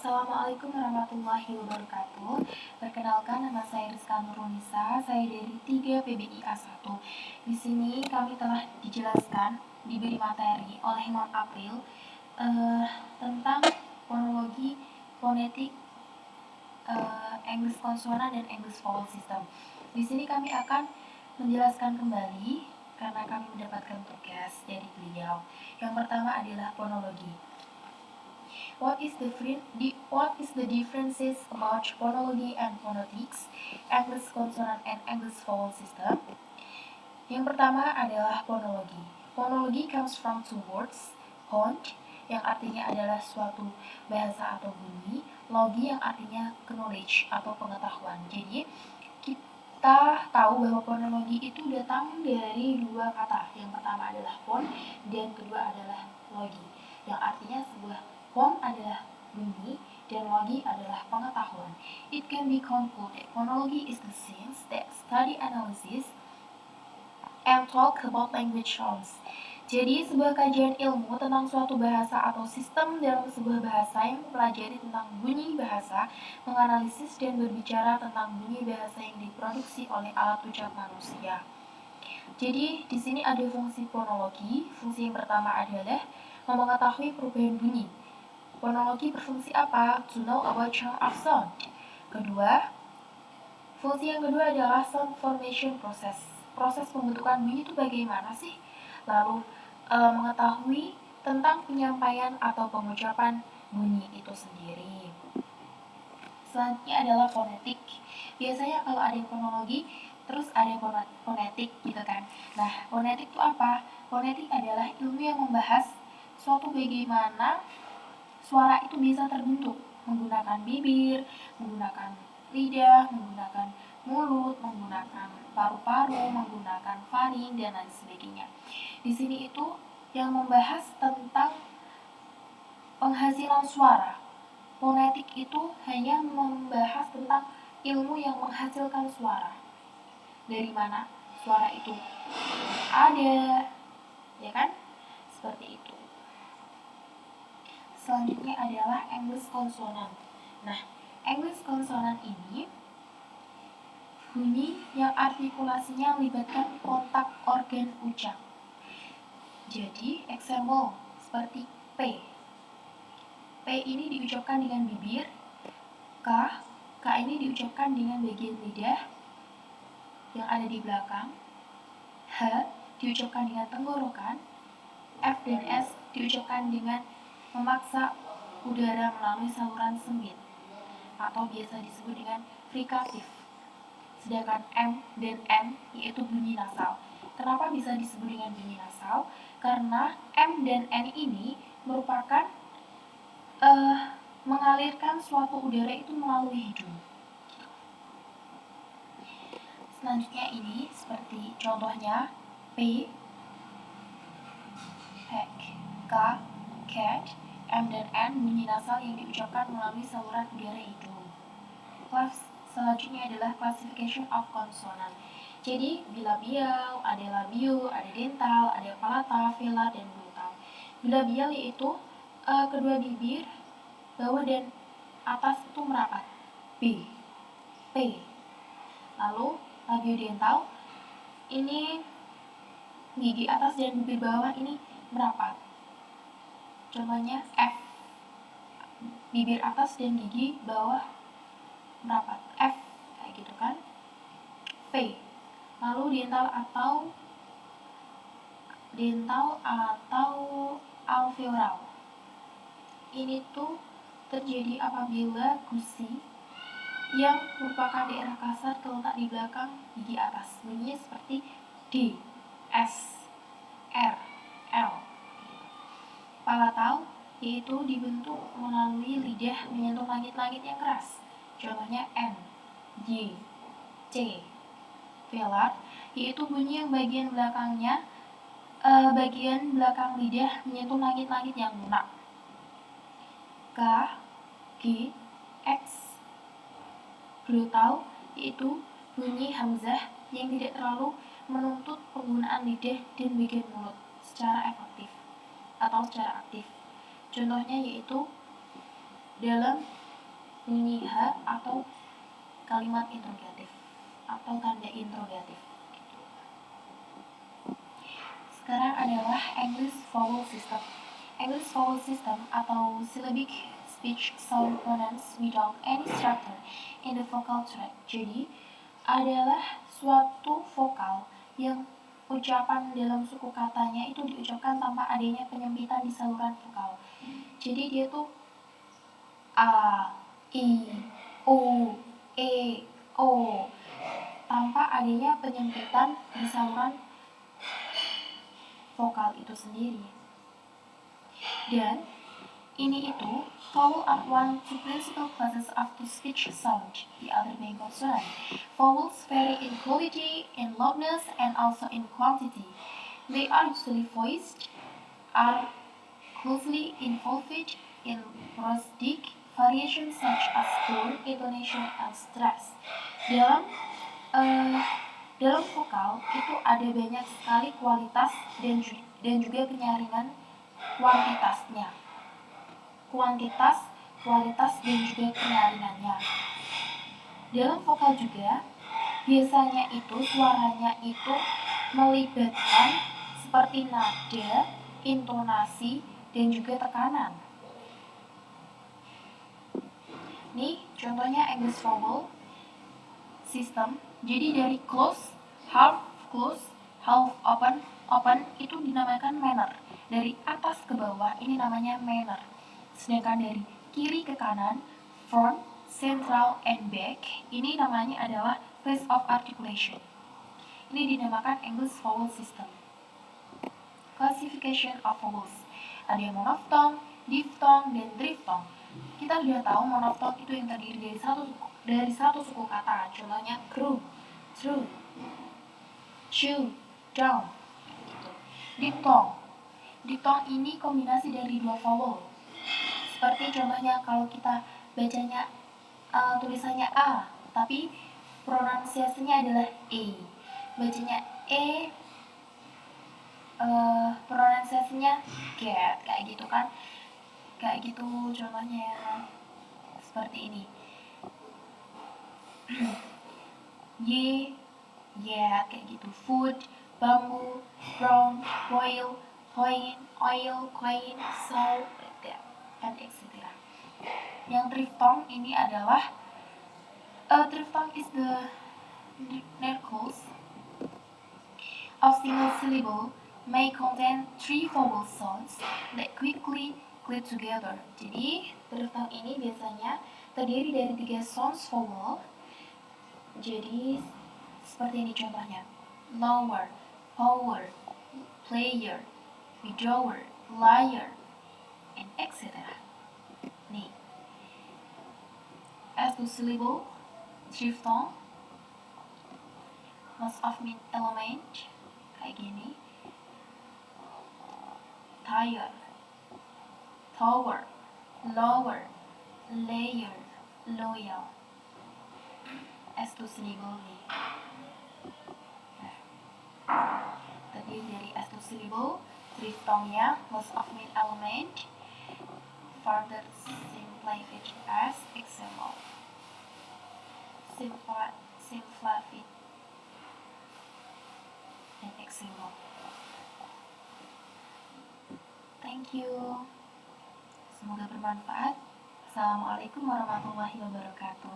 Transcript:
Assalamualaikum warahmatullahi wabarakatuh. Perkenalkan, nama saya Rizka Nurunisa, saya dari 3 PBI A1. Di sini kami telah dijelaskan, diberi materi oleh Imam April tentang fonologi, fonetik, English konsonan dan English vowel system. Di sini kami akan menjelaskan kembali karena kami mendapatkan tugas dari beliau. Yang pertama adalah fonologi. What is the differences about phonology and phonetics, English consonant and English vowel system? Yang pertama adalah phonology. Phonology comes from two words, phon, yang artinya adalah suatu bahasa atau bunyi, logi yang artinya knowledge atau pengetahuan. Jadi kita tahu bahwa phonology itu datang dari dua kata. Yang pertama adalah phon dan kedua adalah logi, yang artinya sebuah phon adalah bunyi dan logi adalah pengetahuan. It can be concluded phonology is the science that study analysis and talk about language sounds. Jadi sebuah kajian ilmu tentang suatu bahasa atau sistem dalam sebuah bahasa yang mempelajari tentang bunyi bahasa, menganalisis dan berbicara tentang bunyi bahasa yang diproduksi oleh alat ucap manusia. Jadi di sini ada fungsi fonologi. Fungsi yang pertama adalah mengetahui perubahan bunyi. Fonologi berfungsi apa? To know about change of sound. Fungsi yang kedua adalah sound formation process. Proses pembentukan bunyi itu bagaimana sih? Lalu mengetahui tentang penyampaian atau pengucapan bunyi itu sendiri. Selanjutnya adalah fonetik. Biasanya kalau ada yang fonologi, terus ada yang fonetik gitu kan. Nah, fonetik itu apa? Fonetik adalah ilmu yang membahas suatu bagaimana suara itu bisa terbentuk menggunakan bibir, menggunakan lidah, menggunakan mulut, menggunakan paru-paru, menggunakan faring, dan lain sebagainya. Di sini itu yang membahas tentang penghasilan suara. Fonetik itu hanya membahas tentang ilmu yang menghasilkan suara. Dari mana suara itu ada, ya kan? Seperti itu. Selanjutnya adalah English konsonan. Nah, English konsonan ini bunyi yang artikulasinya melibatkan kontak organ ucap. Jadi, example seperti P. P ini diucapkan dengan bibir. K ini diucapkan dengan bagian lidah yang ada di belakang. H diucapkan dengan tenggorokan. F dan S diucapkan dengan memaksa udara melalui saluran sempit atau biasa disebut dengan frikatif. Sedangkan M dan N yaitu bunyi nasal. Kenapa bisa disebut dengan bunyi nasal? Karena M dan N ini merupakan mengalirkan suatu udara itu melalui hidung. Selanjutnya ini seperti contohnya P, pack, K, cat, M dan N bunyi nasal yang diucapkan melalui saluran udara hidung. Selanjutnya adalah classification of consonant. Jadi bilabial, ada labio, ada dental, ada palata, velar, dan glutal. Bilabial yaitu kedua bibir bawah dan atas itu merapat. B, P. Lalu labiodental ini gigi atas dan bibir bawah ini merapat. Contohnya F, bibir atas dan gigi bawah merapat. F, kayak gitu kan. V. Lalu dental atau alveolar. Ini tuh terjadi apabila gusi yang merupakan daerah kasar terletak di belakang gigi atas. Bunyinya seperti D, S, R, L. Palatal yaitu dibentuk melalui lidah menyentuh langit-langit yang keras. Contohnya N, J, C. Velar yaitu bunyi yang bagian belakang lidah menyentuh langit-langit yang lunak. K, G, X. Glutal yaitu bunyi hamzah yang tidak terlalu menuntut penggunaan lidah dan bagian mulut secara efektif atau secara aktif. Contohnya yaitu dalam bunyi H atau kalimat interrogatif atau tanda interrogatif. Sekarang adalah English vowel system. English vowel system atau syllabic speech sound pronouns without any structure in the vocal tract. Jadi adalah suatu vokal yang ucapan dalam suku katanya itu diucapkan tanpa adanya penyempitan di saluran vokal. Jadi dia tuh A, I, U, E, O tanpa adanya penyempitan di saluran vokal itu sendiri. Dan ini itu vowel are one of the principal classes of the speech sound, the other being consonant. Vowels vary in quality, in loudness, and also in quantity. They are usually voiced, are closely involved in prosodic variations such as tone, intonation, and stress. Dalam vokal itu ada banyak sekali kualitas dan juga penyaringan kuantitasnya. Kuantitas, kualitas, dan juga penyaringannya. Dalam vokal juga biasanya itu suaranya itu melibatkan seperti nada, intonasi, dan juga tekanan. Nih contohnya English vowel system. Jadi dari close, half open, itu dinamakan manner. Dari atas ke bawah ini namanya manner. Sedangkan dari kiri ke kanan, front, central, and back, ini namanya adalah place of articulation. Ini dinamakan English vowel system. Classification of vowels. Ada yang monophthong, diphthong, dan triphthong. Kita sudah tahu monophthong itu yang terdiri dari satu suku kata. Contohnya crew, true, chew, down. Diphthong ini kombinasi dari dua vowel. Seperti contohnya kalau kita bacanya tulisannya A, tapi pronunciasinya adalah E. Bacanya E, pronunciasinya get, kayak gitu kan. Kayak gitu contohnya ya. Seperti ini. Y, yeah, kayak gitu. Food, bamboo, brown, boil, coin, oil, coin, salt, like that, and etc. Yang triphthong ini adalah triphthong is the narcos of single syllable may contain three vowel sounds that quickly clip together. Jadi triphthong ini biasanya terdiri dari 3 sounds vowel. Jadi seperti ini contohnya: lower, power, player, widower, liar, and etc. Nih, as two syllable triphthong, most of mean element kayak gini: tire, tower, lower, layer, loyal. As two syllable nih. Terdiri dari as two syllable, triphthongnya most of mean element, further simplified as example. Simplified and example. Thank you. Semoga bermanfaat. Assalamualaikum warahmatullahi wabarakatuh.